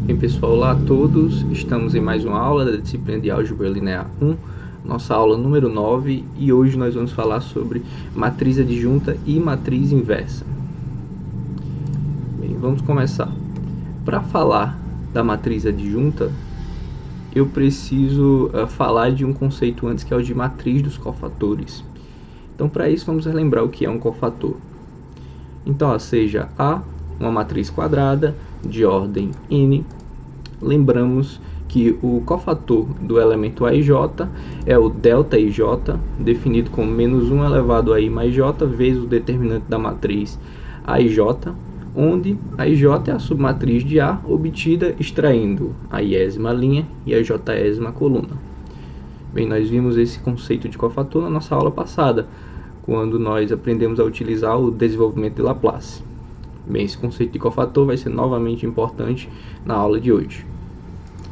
Bem pessoal, olá a todos, estamos em mais uma aula da disciplina de Álgebra Linear 1, nossa aula número 9, e hoje nós vamos falar sobre matriz adjunta e matriz inversa. Bem, vamos começar. Para falar da matriz adjunta, eu preciso falar de um conceito antes, que é o de matriz dos cofatores. Então, para isso, vamos relembrar o que é um cofator. Então, seja A uma matriz quadrada de ordem n, lembramos que o cofator do elemento a e j é o ΔJ, definido como menos 1 elevado a i mais j, vezes o determinante da matriz a e j, onde a e j é a submatriz de A obtida extraindo a iésima linha e a jésima coluna. Bem, nós vimos esse conceito de cofator na nossa aula passada, quando nós aprendemos a utilizar o desenvolvimento de Laplace. Bem, esse conceito de cofator vai ser novamente importante na aula de hoje.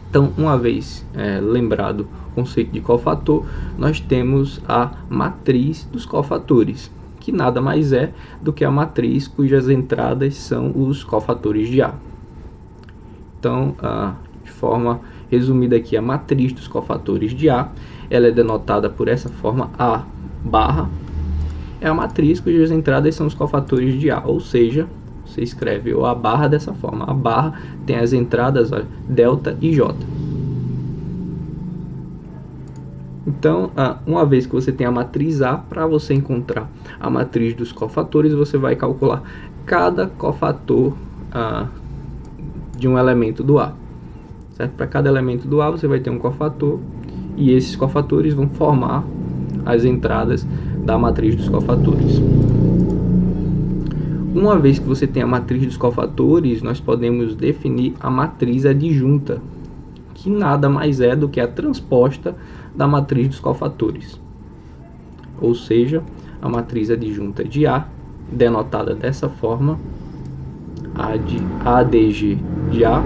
Então, uma vez lembrado o conceito de cofator, nós temos a matriz dos cofatores, que nada mais é do que a matriz cujas entradas são os cofatores de A. Então, de forma resumida aqui, a matriz dos cofatores de A, ela é denotada por essa forma, A barra, é a matriz cujas entradas são os cofatores de A, ou seja, você escreve o A barra dessa forma. A barra tem as entradas, olha, delta e J. Então, uma vez que você tem a matriz A, para você encontrar a matriz dos cofatores, você vai calcular cada cofator de um elemento do A. Certo? Para cada elemento do A, você vai ter um cofator, e esses cofatores vão formar as entradas da matriz dos cofatores. Uma vez que você tem a matriz dos cofatores, nós podemos definir a matriz adjunta, que nada mais é do que a transposta da matriz dos cofatores. Ou seja, a matriz adjunta de A, denotada dessa forma, ADG de A,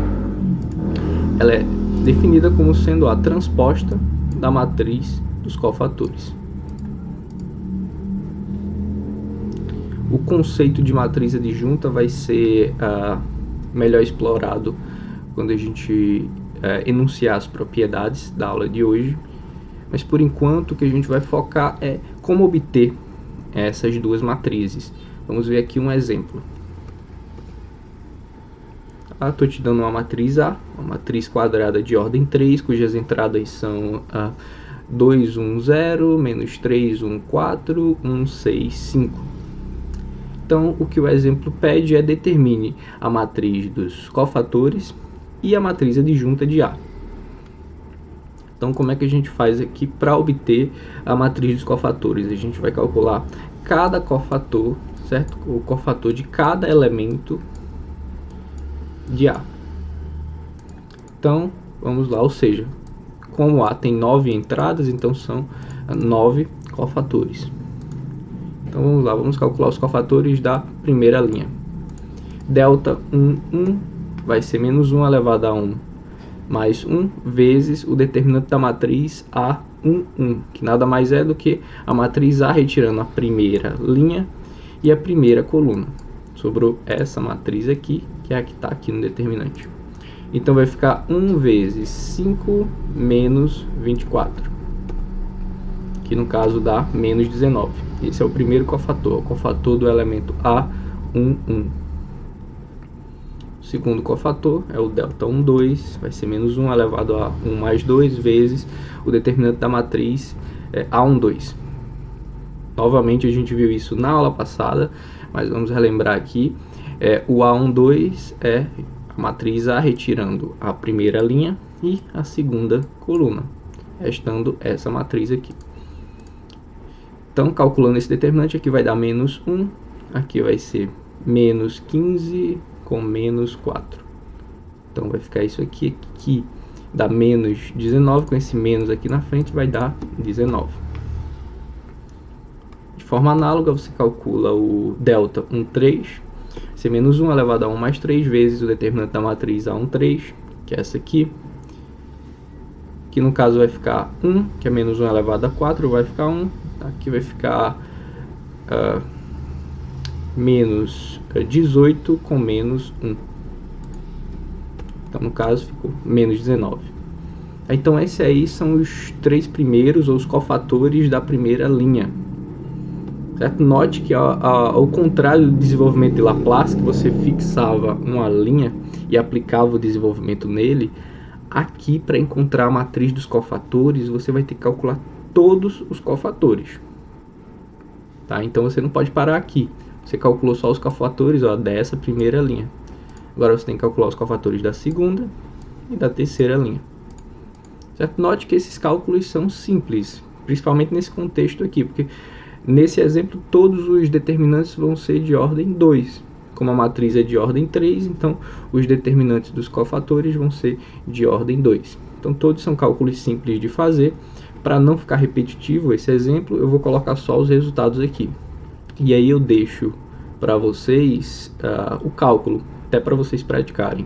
ela é definida como sendo a transposta da matriz dos cofatores. O conceito de matriz adjunta vai ser melhor explorado quando a gente enunciar as propriedades da aula de hoje, mas por enquanto o que a gente vai focar é como obter essas duas matrizes. Vamos ver aqui um exemplo. Estou te dando uma matriz A, uma matriz quadrada de ordem 3, cujas entradas são 2, 1, 0, menos 3, 1, 4, 1, 6, 5. Então, o que o exemplo pede é determine a matriz dos cofatores e a matriz adjunta de A. Então, como é que a gente faz aqui para obter a matriz dos cofatores? A gente vai calcular cada cofator, certo? O cofator de cada elemento de A. Então, vamos lá, ou seja, como A tem 9 entradas, então são 9 cofatores. Então vamos lá, vamos calcular os cofatores da primeira linha. Delta 1, 1 vai ser menos 1 elevado a 1 mais 1 vezes o determinante da matriz A, 1, 1, que nada mais é do que a matriz A retirando a primeira linha e a primeira coluna. Sobrou essa matriz aqui, que é a que está aqui no determinante. Então vai ficar 1 vezes 5 menos 24, que no caso dá menos 19. Esse é o primeiro cofator, o cofator do elemento A, 1, 1. O segundo cofator é o delta 1, 2, vai ser menos 1 elevado a 1 mais 2 vezes o determinante da matriz A1, 2. Novamente a gente viu isso na aula passada, mas vamos relembrar aqui. O A1, 2 é a matriz A retirando a primeira linha e a segunda coluna, restando essa matriz aqui. Então, calculando esse determinante, aqui vai dar menos 1, aqui vai ser menos 15 com menos 4. Então, vai ficar isso aqui, que dá menos 19, com esse menos aqui na frente vai dar 19. De forma análoga, você calcula o delta 1, 3, vai ser menos 1 elevado a 1 mais 3 vezes o determinante da matriz A1, 3, que é essa aqui, que no caso vai ficar 1, que é menos 1 elevado a 4, vai ficar 1, aqui vai ficar menos 18 com menos 1. Então, no caso, ficou menos 19. Então, esses aí são os 3 primeiros, ou os cofatores da primeira linha. Certo? Note que, ao contrário do desenvolvimento de Laplace, que você fixava uma linha e aplicava o desenvolvimento nele, aqui, para encontrar a matriz dos cofatores, você vai ter que calcular todos os cofatores. Tá? Então, você não pode parar aqui. Você calculou só os cofatores, ó, dessa primeira linha. Agora você tem que calcular os cofatores da segunda e da terceira linha. Certo? Note que esses cálculos são simples, principalmente nesse contexto aqui, porque nesse exemplo todos os determinantes vão ser de ordem 2. Como a matriz é de ordem 3, então os determinantes dos cofatores vão ser de ordem 2. Então todos são cálculos simples de fazer. Para não ficar repetitivo esse exemplo, eu vou colocar só os resultados aqui. E aí eu deixo para vocês o cálculo, até para vocês praticarem.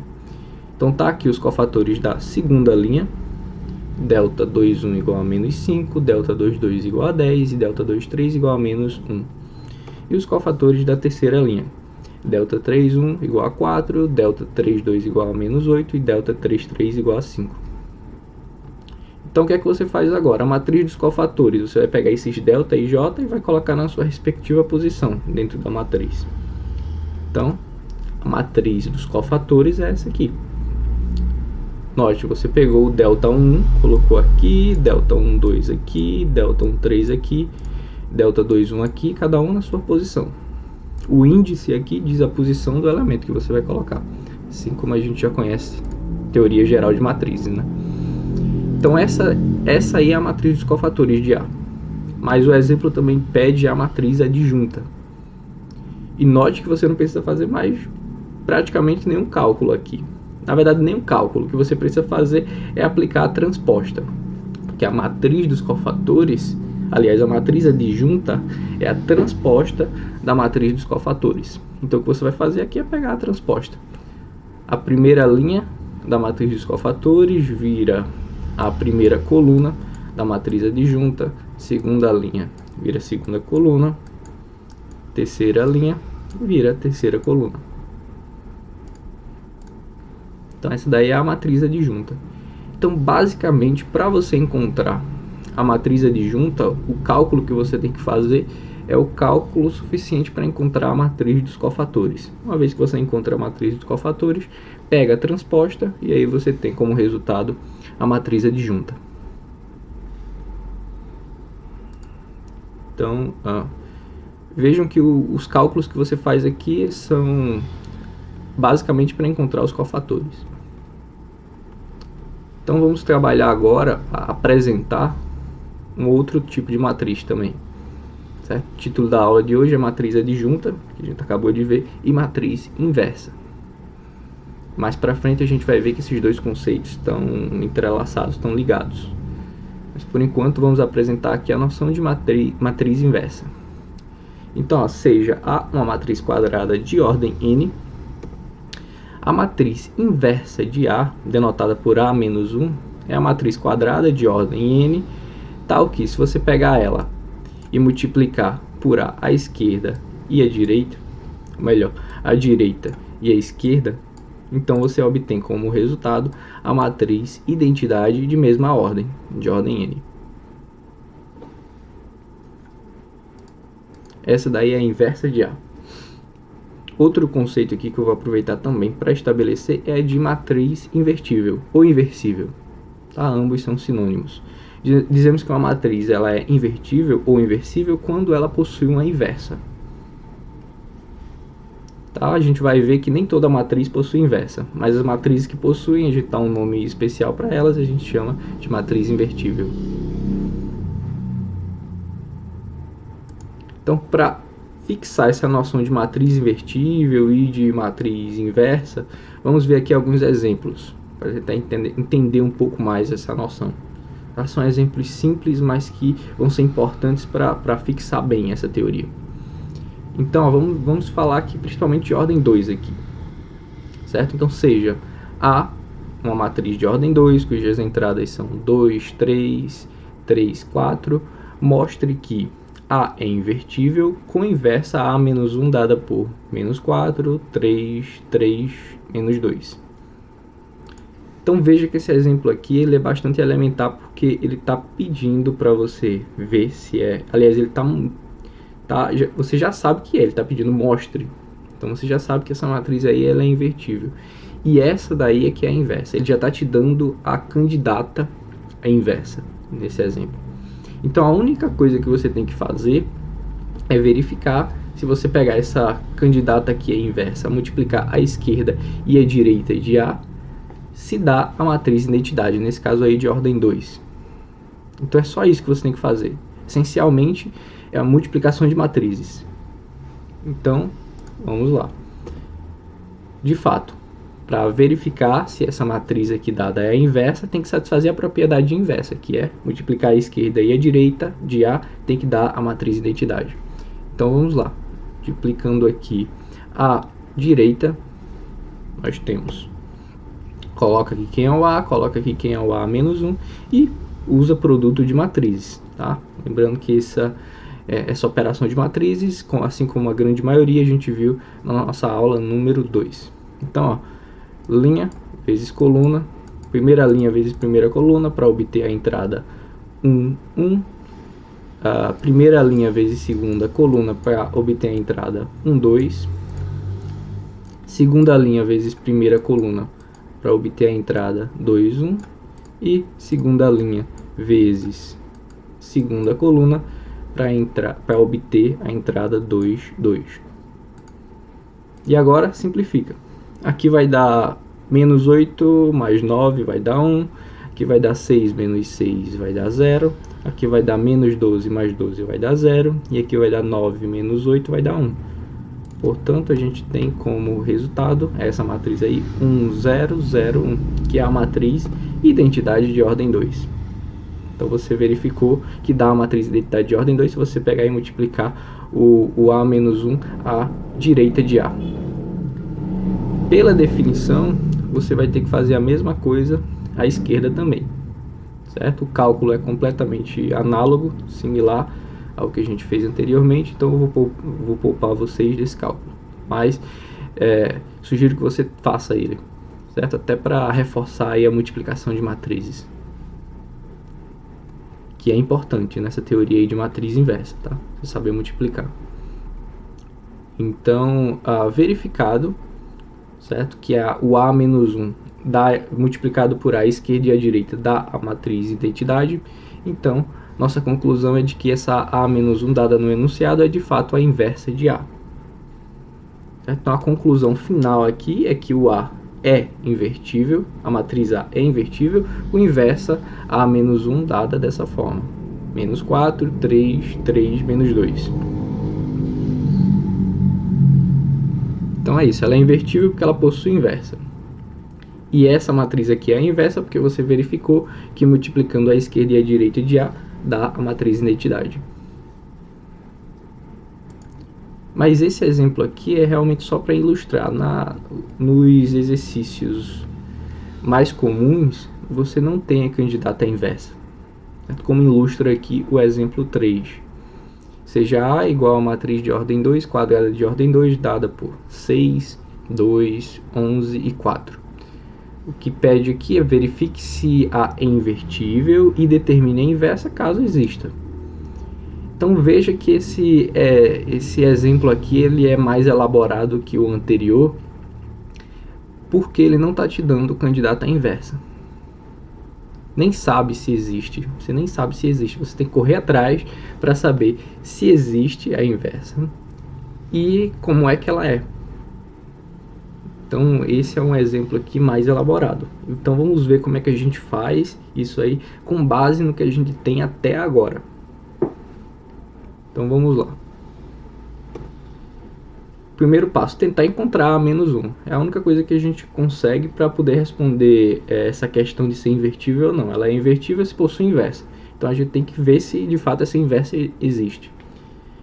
Então tá aqui os cofatores da segunda linha. Delta 21 igual a menos 5, delta 22 igual a 10 e delta 23 igual a menos 1. E os cofatores da terceira linha. Delta 31 igual a 4, delta 32 igual a menos 8 e delta 33 igual a 5. Então o que é que você faz agora? A matriz dos cofatores, você vai pegar esses delta e j e vai colocar na sua respectiva posição dentro da matriz. Então, a matriz dos cofatores é essa aqui. Note, você pegou o delta 1, colocou aqui, delta 1, 2 aqui, delta 1, 3 aqui, delta 2, 1 aqui, cada um na sua posição. O índice aqui diz a posição do elemento que você vai colocar, assim como a gente já conhece teoria geral de matrizes, né? Então essa aí é a matriz dos cofatores de A. Mas o exemplo também pede a matriz adjunta. E note que você não precisa fazer mais praticamente nenhum cálculo aqui. Na verdade, nenhum cálculo. O que você precisa fazer é aplicar a transposta. Porque a matriz dos cofatores, aliás, a matriz adjunta é a transposta da matriz dos cofatores. Então o que você vai fazer aqui é pegar a transposta. A primeira linha da matriz dos cofatores vira a primeira coluna da matriz adjunta, segunda linha vira a segunda coluna, terceira linha vira a terceira coluna. Então essa daí é a matriz adjunta. Então basicamente, para você encontrar a matriz adjunta, o cálculo que você tem que fazer é o cálculo suficiente para encontrar a matriz dos cofatores. Uma vez que você encontra a matriz dos cofatores, pega a transposta e aí você tem como resultado a matriz adjunta. Então, vejam que os cálculos que você faz aqui são basicamente para encontrar os cofatores. Então vamos trabalhar agora a apresentar um outro tipo de matriz também. Certo? O título da aula de hoje é matriz adjunta, que a gente acabou de ver, e matriz inversa. Mais para frente a gente vai ver que esses dois conceitos estão entrelaçados, estão ligados. Mas por enquanto vamos apresentar aqui a noção de matriz inversa. Então, seja A uma matriz quadrada de ordem n, a matriz inversa de A, denotada por A menos 1, é a matriz quadrada de ordem n, tal que se você pegar ela e multiplicar por A à esquerda e à direita, ou melhor, a direita e a esquerda, então você obtém como resultado a matriz identidade de mesma ordem, de ordem n. Essa daí é a inversa de A. Outro conceito aqui que eu vou aproveitar também para estabelecer é a de matriz invertível ou inversível. Tá? Ambos são sinônimos. Dizemos que uma matriz ela é invertível ou inversível quando ela possui uma inversa. Tá? A gente vai ver que nem toda matriz possui inversa, mas as matrizes que possuem, a gente dá um nome especial para elas, a gente chama de matriz invertível. Então, para fixar essa noção de matriz invertível e de matriz inversa, vamos ver aqui alguns exemplos, para tentar entender um pouco mais essa noção. Tá? São exemplos simples, mas que vão ser importantes para fixar bem essa teoria. Então, vamos falar aqui principalmente de ordem 2 aqui, certo? Então, seja A uma matriz de ordem 2, cujas entradas são 2, 3, 3, 4, mostre que A é invertível com inversa A menos 1 dada por menos 4, 3, 3, menos 2. Então veja que esse exemplo aqui ele é bastante elementar, porque ele está pedindo para você ver se é... Aliás, ele você já sabe que ele está pedindo mostre. Então você já sabe que essa matriz aí ela é invertível. E essa daí é que é a inversa. Ele já está te dando a candidata à inversa, nesse exemplo. Então a única coisa que você tem que fazer é verificar se você pegar essa candidata aqui à inversa, multiplicar a esquerda e a direita de A, se dá a matriz identidade, nesse caso aí de ordem 2. Então é só isso que você tem que fazer. Essencialmente é a multiplicação de matrizes. Então, vamos lá. De fato, para verificar se essa matriz aqui dada é a inversa, tem que satisfazer a propriedade inversa, que é multiplicar a esquerda e a direita de A, tem que dar a matriz identidade. Então vamos lá. Multiplicando aqui a direita, nós temos... Coloca aqui quem é o A, coloca aqui quem é o A menos 1 e usa produto de matrizes, tá? Lembrando que essa operação de matrizes, assim como a grande maioria, a gente viu na nossa aula número 2. Então, ó, linha vezes coluna, primeira linha vezes primeira coluna para obter a entrada 1, 1. A primeira linha vezes segunda coluna para obter a entrada 1, 2. Segunda linha vezes primeira coluna para obter a entrada 2, 1. E segunda linha vezes segunda coluna para obter a entrada 2, 2. E agora simplifica. Aqui vai dar menos 8 mais 9 vai dar 1. Aqui vai dar 6 menos 6 vai dar 0. Aqui vai dar menos 12 mais 12 vai dar 0. E aqui vai dar 9 menos 8 vai dar 1. Portanto, a gente tem como resultado essa matriz aí, 1, 0, 0, 1, que é a matriz identidade de ordem 2. Então você verificou que dá a matriz identidade de ordem 2 se você pegar e multiplicar o A menos 1 à direita de A. Pela definição, você vai ter que fazer a mesma coisa à esquerda também, certo? O cálculo é completamente análogo, similar ao que a gente fez anteriormente, então eu vou poupar vocês desse cálculo, mas sugiro que você faça ele, certo? Até para reforçar aí a multiplicação de matrizes, que é importante nessa teoria aí de matriz inversa, tá? Você saber multiplicar. Então, verificado, certo? Que o A menos 1 multiplicado por A esquerda e a direita dá a matriz identidade, então nossa conclusão é de que essa A menos 1 dada no enunciado é de fato a inversa de A. Então a conclusão final aqui é que o A é invertível, a matriz A é invertível, o inversa A menos 1 dada dessa forma. Menos 4, 3, 3, menos 2. Então é isso, ela é invertível porque ela possui inversa. E essa matriz aqui é a inversa porque você verificou que multiplicando a esquerda e a direita de A dá a matriz identidade. Mas esse exemplo aqui é realmente só para ilustrar. Nos exercícios mais comuns, você não tem a candidata inversa, como ilustra aqui o exemplo 3. Seja A igual a matriz de ordem 2, quadrada de ordem 2, dada por 6, 2, 11 e 4. O que pede aqui é verifique se A é invertível e determine a inversa caso exista. Então veja que esse exemplo aqui ele é mais elaborado que o anterior, porque ele não está te dando candidata inversa. Nem sabe se existe, você nem sabe se existe, você tem que correr atrás para saber se existe a inversa e como é que ela é. Então esse é um exemplo aqui mais elaborado. Então vamos ver como é que a gente faz isso aí com base no que a gente tem até agora. Então vamos lá. Primeiro passo, tentar encontrar a menos 1. É a única coisa que a gente consegue para poder responder essa questão de ser invertível ou não. Ela é invertível se possui inversa. Então a gente tem que ver se de fato essa inversa existe.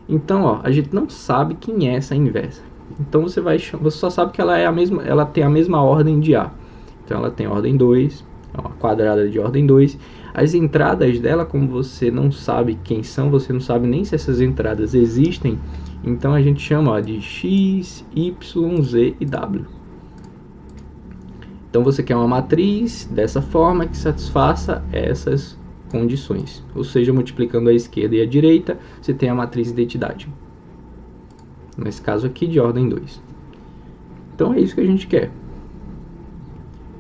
Então, ó, a gente não sabe quem é essa inversa. Então você só sabe que ela tem a mesma ordem de A. Então ela tem ordem 2, é uma quadrada de ordem 2. As entradas dela, como você não sabe quem são, você não sabe nem se essas entradas existem, então a gente chama de X, Y, Z e W. Então você quer uma matriz dessa forma que satisfaça essas condições. Ou seja, multiplicando a esquerda e a direita, você tem a matriz identidade. Nesse caso aqui, de ordem 2. Então é isso que a gente quer.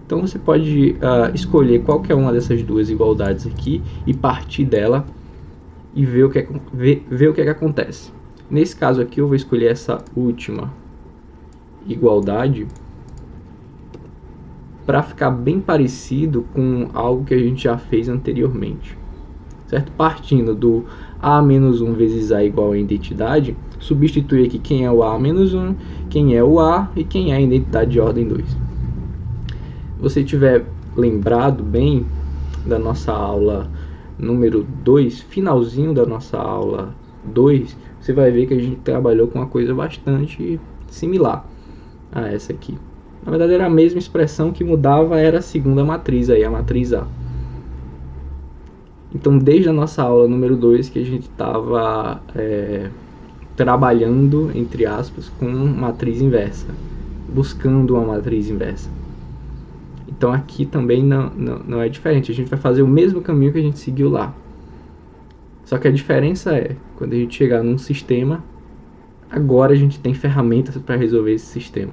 Então você pode escolher qualquer uma dessas duas igualdades aqui e partir dela e ver o que é que acontece. Nesse caso aqui eu vou escolher essa última igualdade para ficar bem parecido com algo que a gente já fez anteriormente, certo? Partindo do a menos 1 vezes a igual a identidade, substitui aqui quem é o a menos 1, quem é o a e quem é a identidade de ordem 2. Se você tiver lembrado bem da nossa aula número 2, finalzinho da nossa aula 2, você vai ver que a gente trabalhou com uma coisa bastante similar a essa aqui. Na verdade era a mesma expressão, que mudava era a segunda matriz, aí, a matriz A. Então desde a nossa aula número 2 que a gente estava trabalhando, entre aspas, com matriz inversa, buscando uma matriz inversa. Então aqui também não é diferente, a gente vai fazer o mesmo caminho que a gente seguiu lá. Só que a diferença é, quando a gente chegar num sistema, agora a gente tem ferramentas para resolver esse sistema.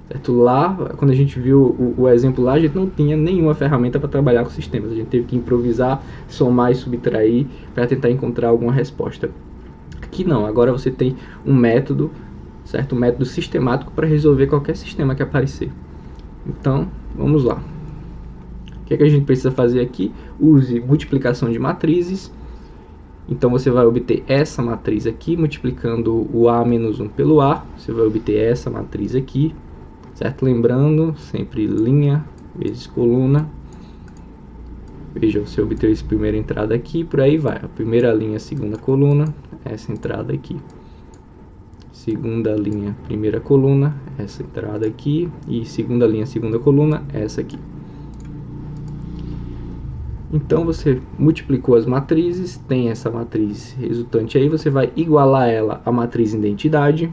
Certo? Lá, quando a gente viu o exemplo lá, a gente não tinha nenhuma ferramenta para trabalhar com sistemas. A gente teve que improvisar, somar e subtrair para tentar encontrar alguma resposta. Aqui não, agora você tem um método, certo? Um método sistemático para resolver qualquer sistema que aparecer. Então, vamos lá. O que é que a gente precisa fazer aqui? Use multiplicação de matrizes. Então você vai obter essa matriz aqui, multiplicando o A menos 1 pelo A. Você vai obter essa matriz aqui, certo? Lembrando, sempre linha vezes coluna. Veja, você obteve essa primeira entrada aqui, por aí vai. A primeira linha, segunda coluna, essa entrada aqui. Segunda linha, primeira coluna, essa entrada aqui. E segunda linha, segunda coluna, essa aqui. Então você multiplicou as matrizes, tem essa matriz resultante aí, você vai igualar ela à matriz identidade.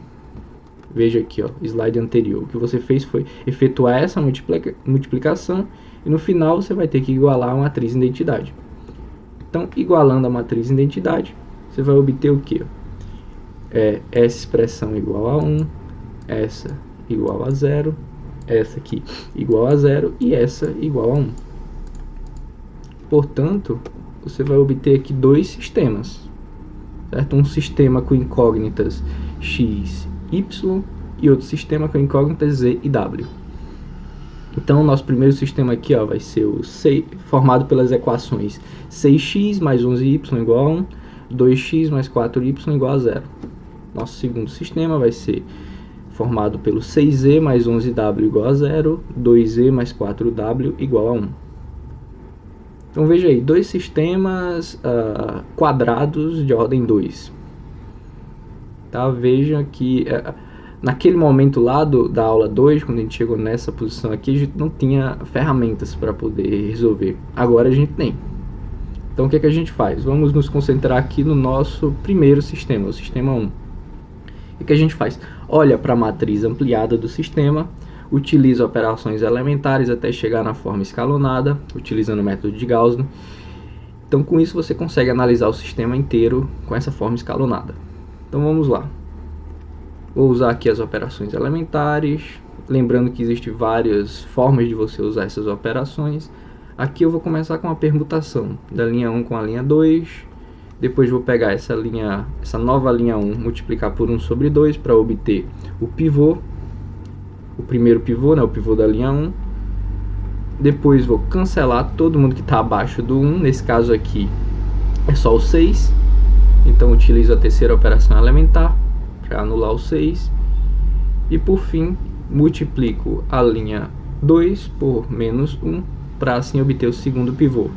Veja aqui, ó, slide anterior. O que você fez foi efetuar essa multiplicação e no final você vai ter que igualar a matriz identidade. Então, igualando a matriz identidade, você vai obter o que? Essa expressão igual a 1, essa igual a 0, essa aqui igual a 0 e essa igual a 1. Portanto, você vai obter aqui dois sistemas, certo? Um sistema com incógnitas x, y e outro sistema com incógnitas z e w. Então, o nosso primeiro sistema aqui, ó, vai ser o formado pelas equações 6x mais 11y igual a 1, 2x mais 4y igual a 0. Nosso segundo sistema vai ser formado pelo 6z mais 11w igual a 0, 2z mais 4w igual a 1. Então veja aí, dois sistemas quadrados de ordem 2. Tá? Veja que naquele momento lá da aula 2, quando a gente chegou nessa posição aqui, a gente não tinha ferramentas para poder resolver. Agora a gente tem. Então o que é que a gente faz? Vamos nos concentrar aqui no nosso primeiro sistema, o sistema 1. O que a gente faz? Olha para a matriz ampliada do sistema, utiliza operações elementares até chegar na forma escalonada, utilizando o método de Gauss. Então, com isso, você consegue analisar o sistema inteiro com essa forma escalonada. Então, vamos lá. Vou usar aqui as operações elementares, lembrando que existem várias formas de você usar essas operações. Aqui eu vou começar com a permutação da linha 1 com a linha 2. Depois vou pegar essa nova linha 1, multiplicar por 1 sobre 2 para obter o pivô. O primeiro pivô, né, o pivô da linha 1. Depois vou cancelar todo mundo que está abaixo do 1. Nesse caso aqui é só o 6. Então utilizo a terceira operação elementar para anular o 6. E por fim multiplico a linha 2 por menos 1 para assim obter o segundo pivô.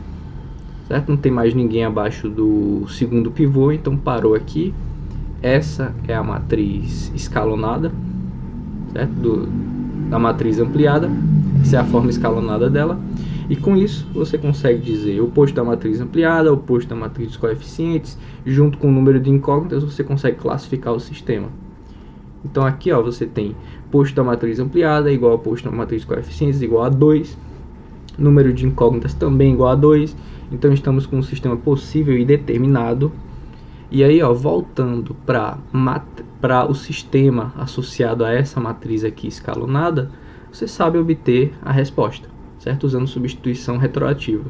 Certo? Não tem mais ninguém abaixo do segundo pivô, então parou aqui. Essa é a matriz escalonada, certo? Da matriz ampliada. Essa é a forma escalonada dela. E com isso você consegue dizer o oposto da matriz ampliada, o oposto da matriz dos coeficientes, junto com o número de incógnitas você consegue classificar o sistema. Então aqui, ó, você tem posto da matriz ampliada igual ao posto da matriz de coeficientes igual a 2, número de incógnitas também igual a 2, então estamos com um sistema possível e determinado. E aí, ó, voltando para o sistema associado a essa matriz aqui escalonada, você sabe obter a resposta, certo? Usando substituição retroativa.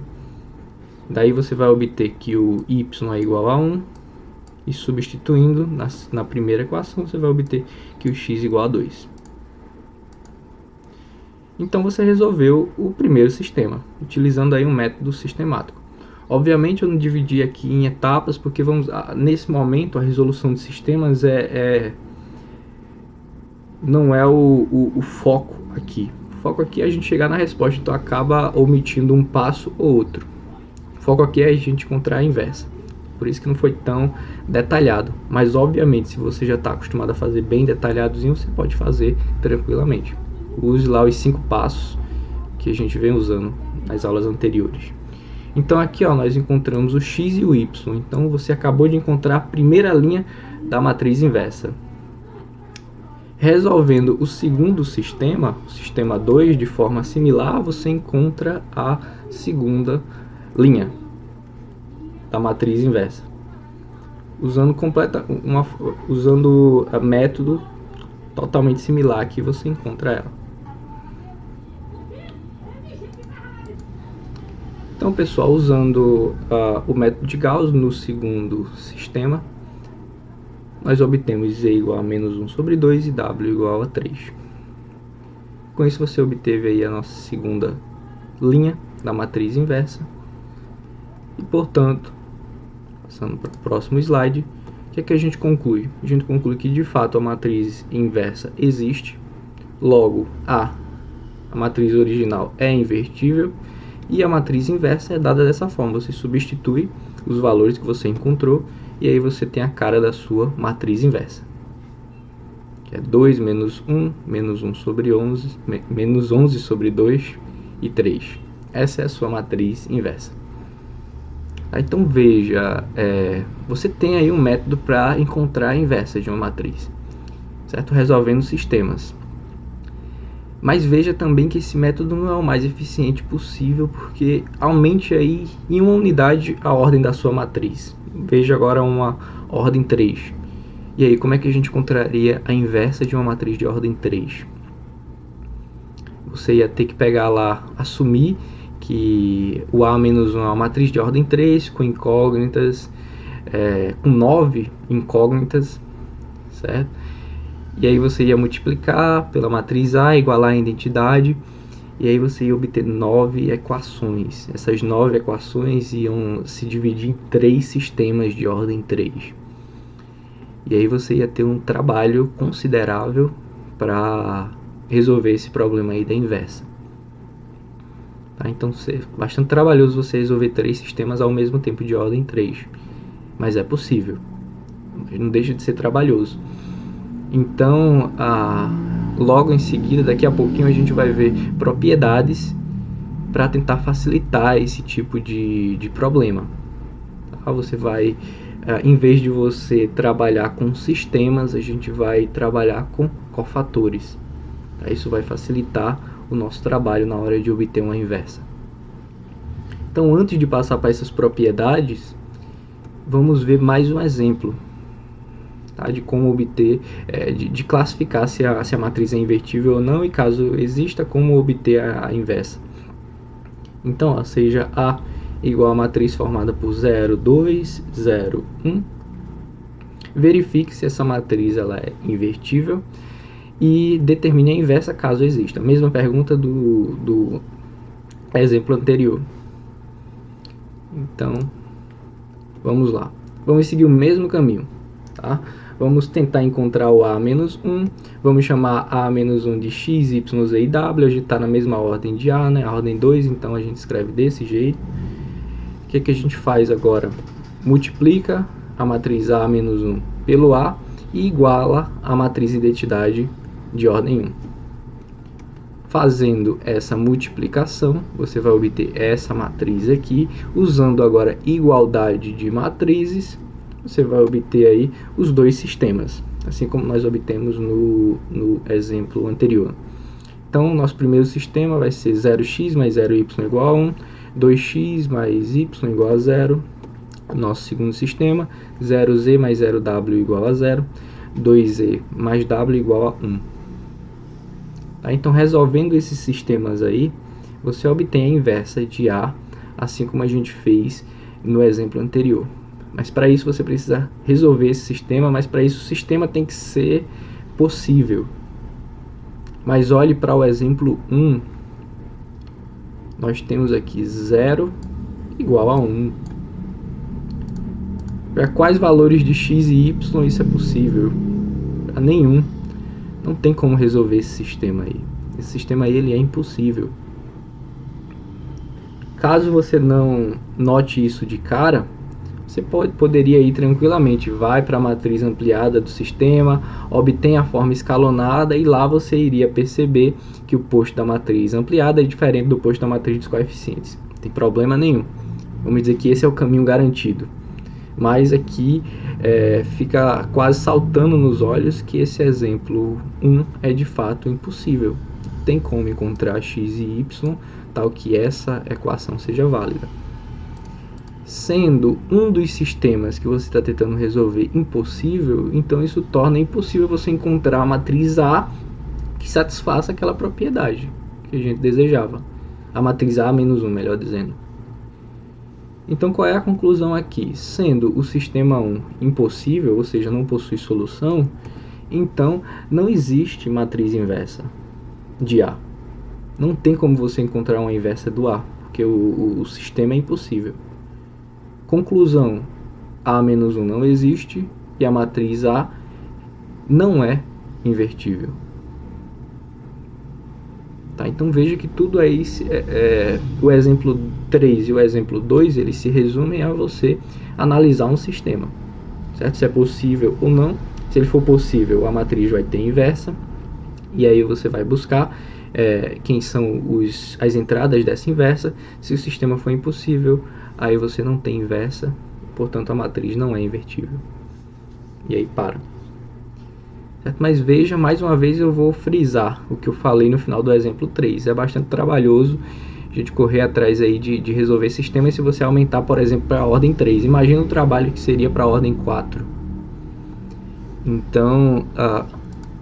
Daí você vai obter que o y é igual a 1, e substituindo na primeira equação, você vai obter que o x é igual a 2. Então você resolveu o primeiro sistema, utilizando aí um método sistemático. Obviamente eu não dividi aqui em etapas, porque nesse momento a resolução de sistemas não é o foco aqui. O foco aqui é a gente chegar na resposta, então acaba omitindo um passo ou outro. O foco aqui é a gente encontrar a inversa. Por isso que não foi tão detalhado. Mas obviamente, se você já está acostumado a fazer bem detalhadozinho, você pode fazer tranquilamente. Use lá os 5 passos que a gente vem usando nas aulas anteriores. Então aqui, ó, nós encontramos o x e o y. Então você acabou de encontrar a primeira linha da matriz inversa. Resolvendo o segundo sistema, o sistema 2, de forma similar, você encontra a segunda linha da matriz inversa. Usando o método totalmente similar aqui, você encontra ela. Então, pessoal, usando o método de Gauss no segundo sistema, nós obtemos z igual a menos 1 sobre 2 e w igual a 3. Com isso, você obteve aí a nossa segunda linha da matriz inversa. E, portanto, passando para o próximo slide, o que é que a gente conclui? A gente conclui que, de fato, a matriz inversa existe. Logo, a matriz original é invertível. E a matriz inversa é dada dessa forma. Você substitui os valores que você encontrou e aí você tem a cara da sua matriz inversa, que é 2 menos 1, menos 1 sobre 11, menos 11 sobre 2 e 3. Essa é a sua matriz inversa. Então veja, você tem aí um método para encontrar a inversa de uma matriz, certo? Resolvendo sistemas. Mas veja também que esse método não é o mais eficiente possível, porque aumente aí em uma unidade a ordem da sua matriz. Veja agora uma ordem 3. E aí, como é que a gente encontraria a inversa de uma matriz de ordem 3? Você ia ter que pegar lá, assumir que o A-1 é uma matriz de ordem 3, com incógnitas, com 9 incógnitas, certo? E aí você ia multiplicar pela matriz A, igualar a identidade, e aí você ia obter 9 equações. Essas 9 equações iam se dividir em 3 sistemas de ordem 3. E aí você ia ter um trabalho considerável para resolver esse problema aí da inversa. Tá? Então é bastante trabalhoso você resolver 3 sistemas ao mesmo tempo de ordem 3. Mas é possível. Não deixa de ser trabalhoso. Então, logo em seguida, daqui a pouquinho, a gente vai ver propriedades para tentar facilitar esse tipo de problema. Tá? Você vai, em vez de você trabalhar com sistemas, a gente vai trabalhar com cofatores. Tá? Isso vai facilitar o nosso trabalho na hora de obter uma inversa. Então, antes de passar para essas propriedades, vamos ver mais um exemplo. Tá, de como obter, de classificar se a matriz é invertível ou não, e caso exista, como obter a inversa. Então, seja A igual a matriz formada por 0, 2, 0, 1. Verifique se essa matriz ela é invertível e determine a inversa caso exista. Mesma pergunta do exemplo anterior. Então, vamos lá. Vamos seguir o mesmo caminho. Tá? Vamos tentar encontrar o A-1, vamos chamar A-1 de x, y, z e w, a gente está na mesma ordem de A, né? A ordem 2, então a gente escreve desse jeito. O que a gente faz agora? Multiplica a matriz A-1 pelo A e iguala a matriz identidade de ordem 1. Fazendo essa multiplicação, você vai obter essa matriz aqui, usando agora igualdade de matrizes, você vai obter aí os dois sistemas. assim como nós obtemos no exemplo anterior. Então, nosso primeiro sistema vai ser 0x mais 0y igual a 1, 2x mais y igual a 0. Nosso segundo sistema, 0z mais 0w igual a 0, 2z mais w igual a 1. Tá? Então, resolvendo esses sistemas aí, você obtém a inversa de A, assim como a gente fez no exemplo anterior. Mas para isso você precisa resolver esse sistema, mas para isso o sistema tem que ser possível. Mas olhe para o exemplo 1, nós temos aqui 0 igual a 1. Para quais valores de x e y isso é possível? Para nenhum. Não tem como resolver esse sistema aí. Esse sistema aí ele é impossível. Caso você não note isso de cara, você poderia ir tranquilamente, vai para a matriz ampliada do sistema, obtém a forma escalonada e lá você iria perceber que o posto da matriz ampliada é diferente do posto da matriz dos coeficientes. Não tem problema nenhum. Vamos dizer que esse é o caminho garantido. Mas aqui fica quase saltando nos olhos que esse exemplo 1 é de fato impossível. Não tem como encontrar x e y tal que essa equação seja válida. Sendo um dos sistemas que você está tentando resolver impossível, então isso torna impossível você encontrar a matriz A que satisfaça aquela propriedade que a gente desejava. A matriz A menos 1, melhor dizendo. Então qual é a conclusão aqui? Sendo o sistema 1 impossível, ou seja, não possui solução, então não existe matriz inversa de A. Não tem como você encontrar uma inversa do A, porque o sistema é impossível. Conclusão, A menos 1 não existe e a matriz A não é invertível. Tá, então veja que tudo aí, o exemplo 3 e o exemplo 2, eles se resumem a você analisar um sistema, certo? Se é possível ou não. Se ele for possível, a matriz vai ter inversa, e aí você vai buscar quem são as entradas dessa inversa. Se o sistema for impossível, aí você não tem inversa, portanto a matriz não é invertível. E aí para. Certo? Mas veja, mais uma vez eu vou frisar o que eu falei no final do exemplo 3. É bastante trabalhoso a gente correr atrás aí de resolver sistemas se você aumentar, por exemplo, para a ordem 3. Imagina o trabalho que seria para a ordem 4. Então,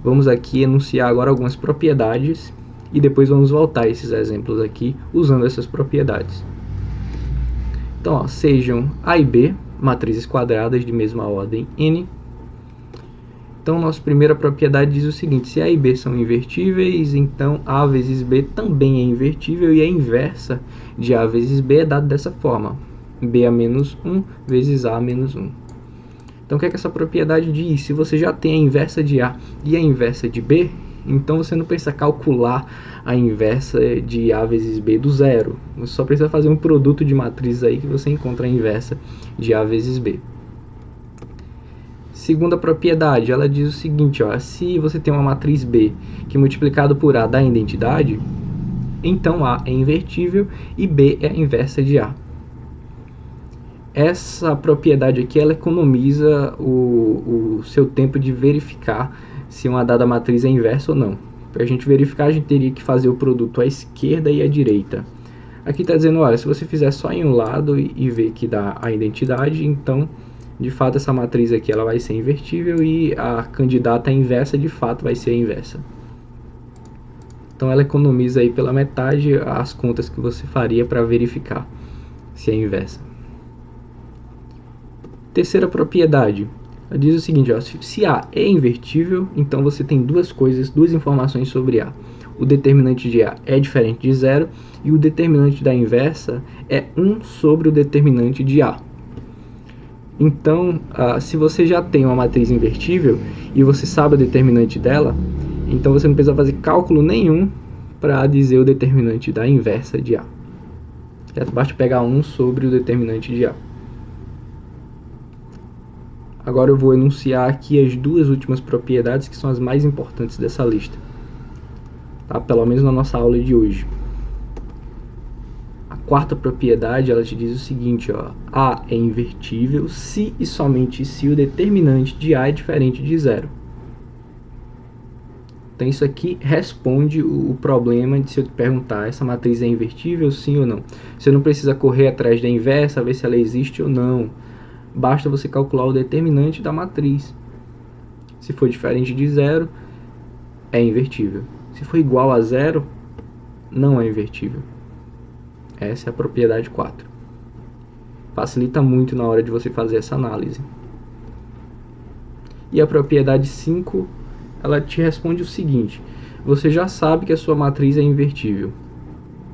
vamos aqui enunciar agora algumas propriedades e depois vamos voltar a esses exemplos aqui usando essas propriedades. Então, sejam A e B matrizes quadradas de mesma ordem n. Então, nossa primeira propriedade diz o seguinte: se A e B são invertíveis, então A vezes B também é invertível, e a inversa de A vezes B é dada dessa forma: B a menos 1 vezes A menos 1. Então, o que é que essa propriedade diz? Se você já tem a inversa de A e a inversa de B, então você não precisa calcular a inversa de A vezes B do zero. Você só precisa fazer um produto de matrizes aí que você encontra a inversa de A vezes B. Segunda propriedade, ela diz o seguinte, se você tem uma matriz B que multiplicado por A dá a identidade, então A é invertível e B é a inversa de A. Essa propriedade aqui, ela economiza o seu tempo de verificar se uma dada matriz é inversa ou não. Para a gente verificar, a gente teria que fazer o produto à esquerda e à direita. Aqui está dizendo, olha, se você fizer só em um lado e ver que dá a identidade, então, de fato, essa matriz aqui ela vai ser invertível e a candidata inversa, de fato, vai ser a inversa. Então, ela economiza aí pela metade as contas que você faria para verificar se é inversa. Terceira propriedade, ela diz o seguinte, se A é invertível, então você tem duas informações sobre A. O determinante de A é diferente de zero e o determinante da inversa é 1 sobre o determinante de A. Então, se você já tem uma matriz invertível e você sabe o determinante dela, então você não precisa fazer cálculo nenhum para dizer o determinante da inversa de A. Basta pegar 1 sobre o determinante de A. Agora eu vou enunciar aqui as duas últimas propriedades que são as mais importantes dessa lista, tá? Pelo menos na nossa aula de hoje. A quarta propriedade, ela te diz o seguinte, A é invertível se e somente se o determinante de A é diferente de zero. Então isso aqui responde o problema de se eu te perguntar, essa matriz é invertível, sim ou não. Você não precisa correr atrás da inversa, ver se ela existe ou não. Basta você calcular o determinante da matriz. Se for diferente de zero, é invertível. Se for igual a zero, não é invertível. Essa é a propriedade 4. Facilita muito na hora de você fazer essa análise. E a propriedade 5, ela te responde o seguinte: você já sabe que a sua matriz é invertível.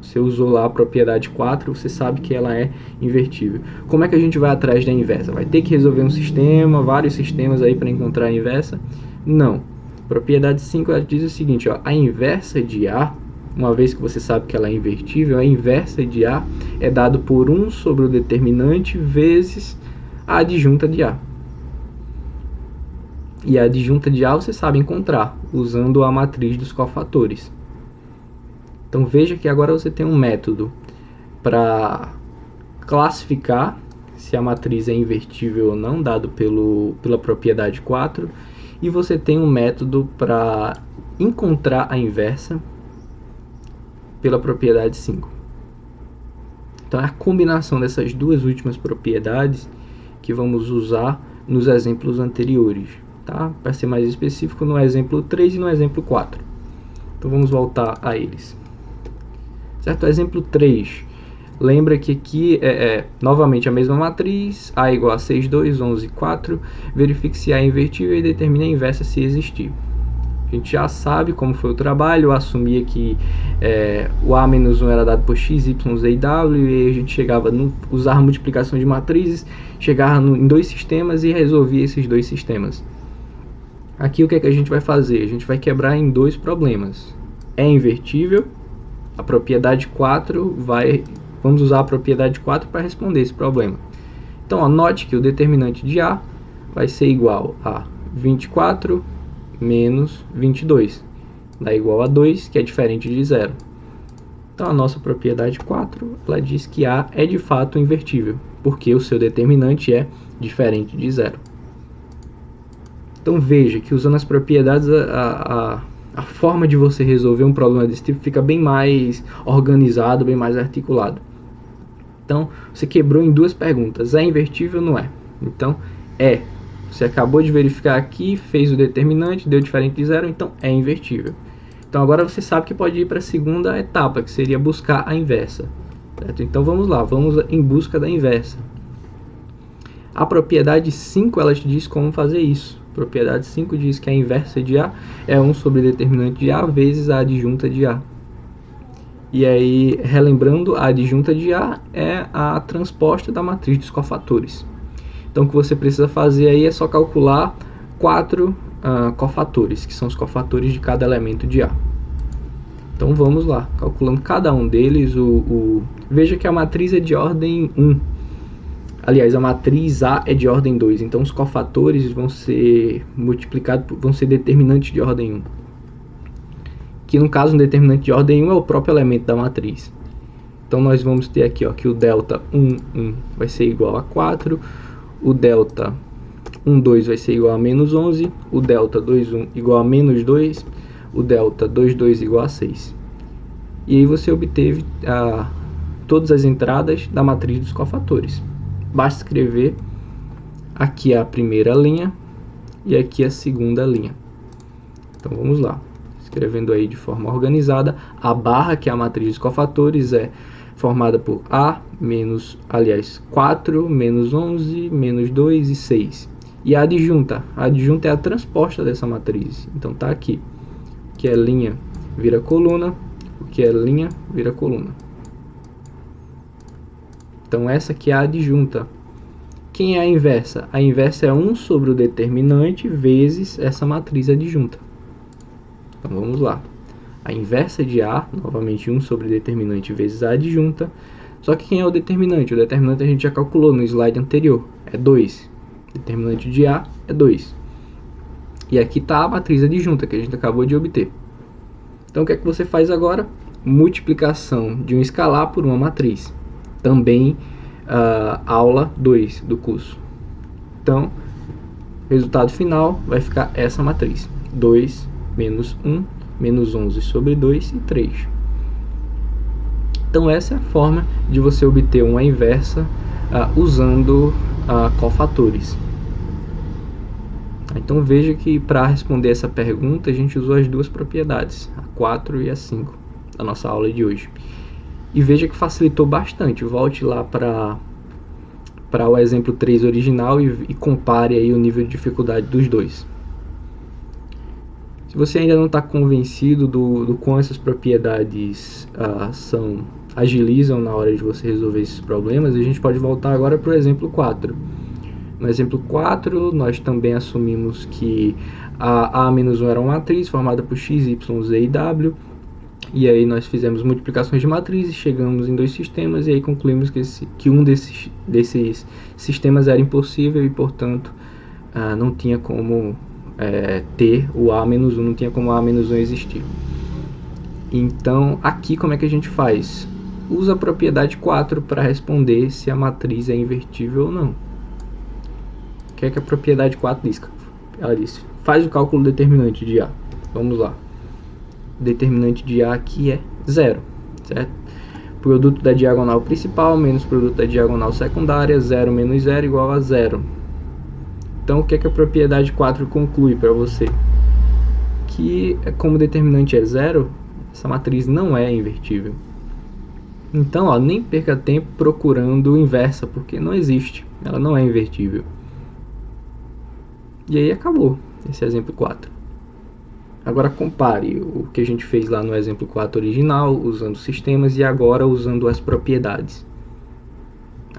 Você usou lá a propriedade 4, você sabe que ela é invertível. Como é que a gente vai atrás da inversa? Vai ter que resolver um sistema, vários sistemas aí para encontrar a inversa? Não. Propriedade 5, ela diz o seguinte, ó, a inversa de A, uma vez que você sabe que ela é invertível, a inversa de A é dado por 1 sobre o determinante vezes a adjunta de A. E a adjunta de A você sabe encontrar usando a matriz dos cofatores. Então veja que agora você tem um método para classificar se a matriz é invertível ou não, dado pela propriedade 4, e você tem um método para encontrar a inversa pela propriedade 5. Então é a combinação dessas duas últimas propriedades que vamos usar nos exemplos anteriores, tá? Para ser mais específico, no exemplo 3 e no exemplo 4. Então vamos voltar a eles. Certo? Exemplo 3. Lembra que aqui é novamente a mesma matriz, A igual a 6, 2, 11, 4. Verifique se A é invertível e determine a inversa se existir. A gente já sabe como foi o trabalho, eu assumia que o A menos 1 era dado por x, y, z e w, e a gente chegava, usar a multiplicação de matrizes, chegava em dois sistemas e resolvia esses dois sistemas. Aqui o que é que a gente vai fazer? A gente vai quebrar em dois problemas. É invertível? A propriedade 4 vamos usar a propriedade 4 para responder esse problema. Então, note que o determinante de A vai ser igual a 24 menos 22. Dá igual a 2, que é diferente de 0. Então, a nossa propriedade 4, ela diz que A é de fato invertível, porque o seu determinante é diferente de 0. Então, veja que usando as propriedades, a forma de você resolver um problema desse tipo fica bem mais organizado, bem mais articulado. Então, você quebrou em duas perguntas. É invertível ou não é? Então, é. Você acabou de verificar aqui, fez o determinante, deu diferente de zero, então é invertível. Então, agora você sabe que pode ir para a segunda etapa, que seria buscar a inversa. Certo? Então, vamos lá. Vamos em busca da inversa. A propriedade 5, ela te diz como fazer isso. A propriedade 5 diz que a inversa de A é 1 sobre determinante de A vezes a adjunta de A. E aí, relembrando, a adjunta de A é a transposta da matriz dos cofatores. Então, o que você precisa fazer aí é só calcular 4 cofatores, que são os cofatores de cada elemento de A. Então, vamos lá, calculando cada um deles. Veja que a matriz é de ordem 1. Aliás, a matriz A é de ordem 2, então os cofatores vão ser multiplicados, vão ser determinantes de ordem 1. Que no caso, um determinante de ordem 1 é o próprio elemento da matriz. Então nós vamos ter aqui ó, que o delta 1, 1 vai ser igual a 4, o delta 1, 2 vai ser igual a menos 11, o delta 2, 1 igual a menos 2, o delta 2, 2 igual a 6. E aí você obteve todas as entradas da matriz dos cofatores. Basta escrever aqui a primeira linha e aqui a segunda linha. Então vamos lá, escrevendo aí de forma organizada. A barra, que é a matriz dos cofatores, é formada por A menos, 4, menos 11, menos 2 e 6. E a adjunta é a transposta dessa matriz. Então tá aqui, o que é linha vira coluna, o que é linha vira coluna. Então essa aqui é a adjunta. Quem é a inversa? A inversa é 1 sobre o determinante vezes essa matriz adjunta. Então vamos lá. A inversa de A, novamente 1 sobre o determinante vezes a adjunta. Só que quem é o determinante? O determinante a gente já calculou no slide anterior. É 2. O determinante de A é 2. E aqui está a matriz adjunta que a gente acabou de obter. Então o que é que você faz agora? Multiplicação de um escalar por uma matriz. Também aula 2 do curso. Então, resultado final vai ficar essa matriz, 2 menos 1, menos 11 sobre 2 e 3. Então essa é a forma de você obter uma inversa usando cofatores. Então veja que para responder essa pergunta a gente usou as duas propriedades, a 4 e a 5, da nossa aula de hoje. E veja que facilitou bastante. Volte lá para o exemplo 3 original e compare aí o nível de dificuldade dos dois. Se você ainda não está convencido do quão essas propriedades agilizam na hora de você resolver esses problemas, a gente pode voltar agora para o exemplo 4. No exemplo 4, nós também assumimos que a A-1 era uma matriz formada por x, y, z e w, e aí nós fizemos multiplicações de matrizes, chegamos em dois sistemas, e aí concluímos que um desses sistemas era impossível e, portanto, não tinha como ter o A-1, não tinha como A-1 existir. Então, aqui como é que a gente faz? Usa a propriedade 4 para responder se a matriz é invertível ou não. O que é que a propriedade 4 diz? Ela diz, faz o cálculo determinante de A. Vamos lá. O determinante de A aqui é 0, certo? Produto da diagonal principal menos produto da diagonal secundária, 0 menos 0 igual a 0. Então, o que é que a propriedade 4 conclui para você? Que, como o determinante é 0, essa matriz não é invertível. Então, nem perca tempo procurando inversa, porque não existe. Ela não é invertível. E aí acabou esse exemplo 4. Agora compare o que a gente fez lá no exemplo 4 original, usando sistemas, e agora usando as propriedades.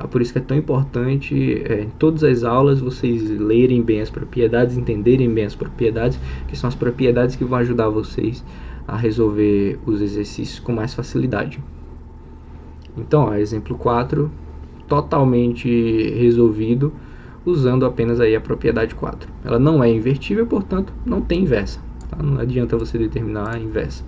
Por isso que é tão importante em todas as aulas vocês lerem bem as propriedades, entenderem bem as propriedades, que são as propriedades que vão ajudar vocês a resolver os exercícios com mais facilidade. Então, exemplo 4, totalmente resolvido usando apenas aí a propriedade 4. Ela não é invertível, portanto, não tem inversa. Tá? Não adianta você determinar a inversa.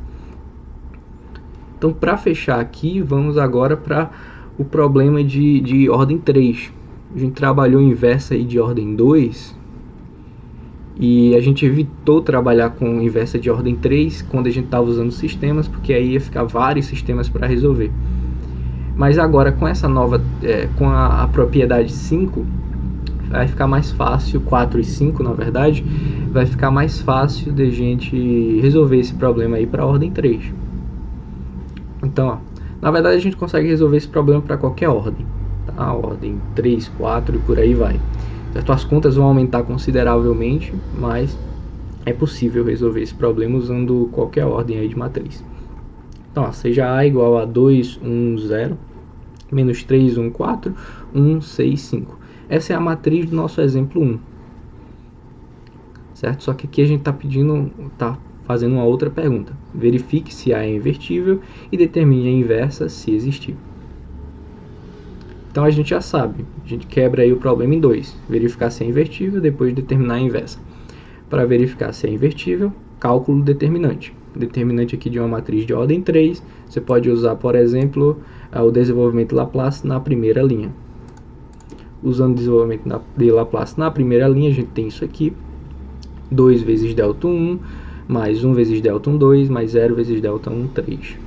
Então, para fechar aqui, vamos agora para o problema de ordem 3. A gente trabalhou inversa aí de ordem 2 e a gente evitou trabalhar com inversa de ordem 3 quando a gente estava usando sistemas, porque aí ia ficar vários sistemas para resolver. Mas agora com essa nova, com a propriedade 5, vai ficar mais fácil, 4 e 5 na verdade, vai ficar mais fácil de a gente resolver esse problema aí para a ordem 3. Então, na verdade a gente consegue resolver esse problema para qualquer ordem, tá? Ordem 3, 4 e por aí vai. Certo? As contas vão aumentar consideravelmente, mas é possível resolver esse problema usando qualquer ordem aí de matriz. Então, seja A igual a 2, 1, 0, menos 3, 1, 4, 1, 6, 5. Essa é a matriz do nosso exemplo 1. Certo? Só que aqui a gente está fazendo uma outra pergunta. Verifique se A é invertível e determine a inversa se existir. Então a gente já sabe, a gente quebra aí o problema em dois. Verificar se é invertível, depois determinar a inversa. Para verificar se é invertível, cálculo determinante. Determinante aqui de uma matriz de ordem 3, você pode usar, por exemplo, o desenvolvimento de Laplace na primeira linha. Usando o desenvolvimento de Laplace na primeira linha, a gente tem isso aqui. 2 vezes delta 1, mais 1 vezes delta 1, 2, mais 0 vezes delta 1, 3.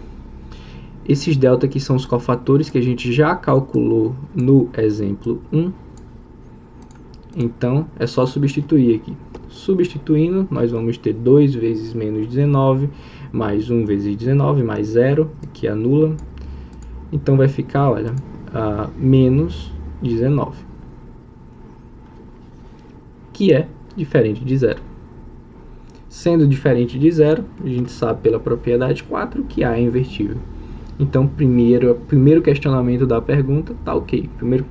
Esses delta aqui são os cofatores que a gente já calculou no exemplo 1. Então, é só substituir aqui. Substituindo, nós vamos ter 2 vezes menos 19, mais 1 vezes 19, mais 0, que anula. Então, vai ficar, olha, menos 19, que é diferente de 0. Sendo diferente de 0, a gente sabe pela propriedade 4 que A é invertível. Então, primeiro questionamento da pergunta está ok. Primeiro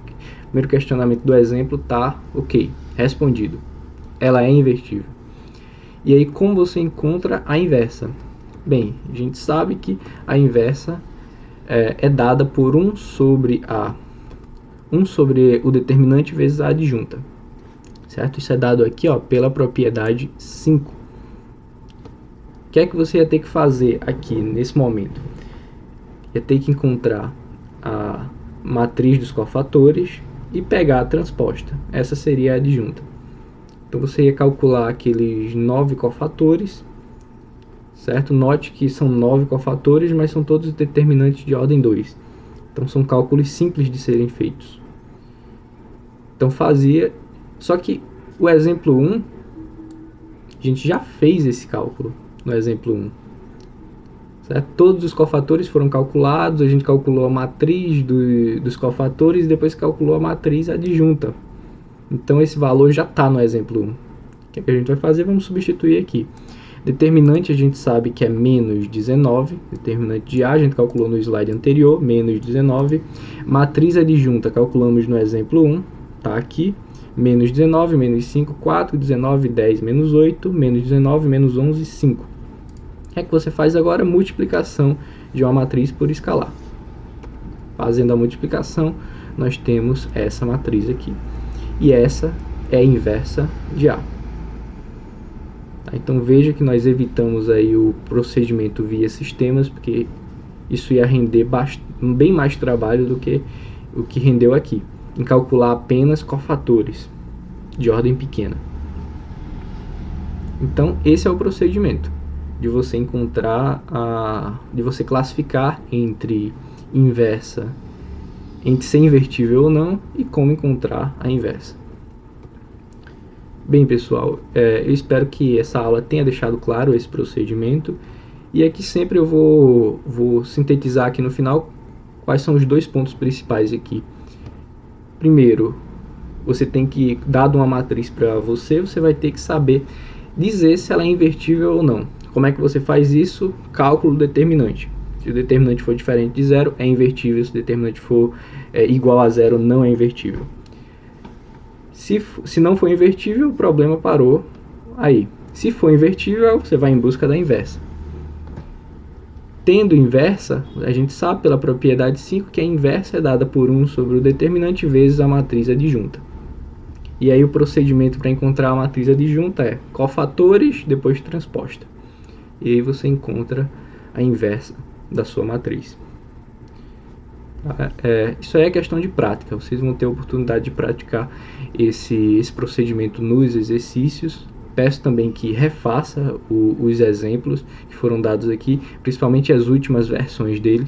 questionamento do exemplo está ok, respondido. Ela é invertível. E aí, como você encontra a inversa? Bem, a gente sabe que a inversa é dada por 1 sobre o determinante vezes a adjunta. Certo? Isso é dado aqui pela propriedade 5. O que é que você ia ter que fazer aqui nesse momento? Ia ter que encontrar a matriz dos cofatores e pegar a transposta. Essa seria a adjunta. Então você ia calcular aqueles 9 cofatores certo? Note que são 9 cofatores, mas são todos determinantes de ordem 2. Então são cálculos simples de serem feitos. Então fazia, só que o exemplo 1, a gente já fez esse cálculo no exemplo 1. Certo? Todos os cofatores foram calculados, a gente calculou a matriz dos cofatores e depois calculou a matriz adjunta. Então esse valor já está no exemplo 1. O que a gente vai fazer? Vamos substituir aqui. Determinante a gente sabe que é menos 19, determinante de A a gente calculou no slide anterior, menos 19. Matriz adjunta calculamos no exemplo 1, está aqui, menos 19, menos 5, 4, 19, 10, menos 8, menos 19, menos 11, 5. O que é que você faz agora? Multiplicação de uma matriz por escalar. Fazendo a multiplicação, nós temos essa matriz aqui. E essa é a inversa de A. Então veja que nós evitamos aí o procedimento via sistemas, porque isso ia render bem mais trabalho do que o que rendeu aqui, em calcular apenas cofatores de ordem pequena. Então esse é o procedimento de você encontrar, de você classificar entre inversa, entre ser invertível ou não, e como encontrar a inversa. Bem, pessoal, eu espero que essa aula tenha deixado claro esse procedimento, e aqui sempre eu vou sintetizar aqui no final quais são os 2 pontos principais aqui. Primeiro, você tem que, dado uma matriz para você vai ter que saber dizer se ela é invertível ou não. Como é que você faz isso? Cálculo determinante. Se o determinante for diferente de 0, é invertível. Se o determinante for igual a 0, não é invertível. Se não for invertível, o problema parou aí. Se for invertível, você vai em busca da inversa. Tendo inversa, a gente sabe pela propriedade 5 que a inversa é dada por 1 sobre o determinante vezes a matriz adjunta. E aí o procedimento para encontrar a matriz adjunta é cofatores, depois transposta. E aí você encontra a inversa da sua matriz. Isso aí é questão de prática, vocês vão ter a oportunidade de praticar esse procedimento nos exercícios. Peço também que refaça os exemplos que foram dados aqui, principalmente as últimas versões dele,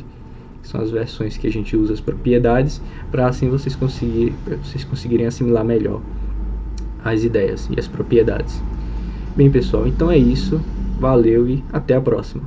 que são as versões que a gente usa as propriedades, para assim vocês conseguirem assimilar melhor as ideias e as propriedades. Bem, pessoal, então é isso, valeu e até a próxima.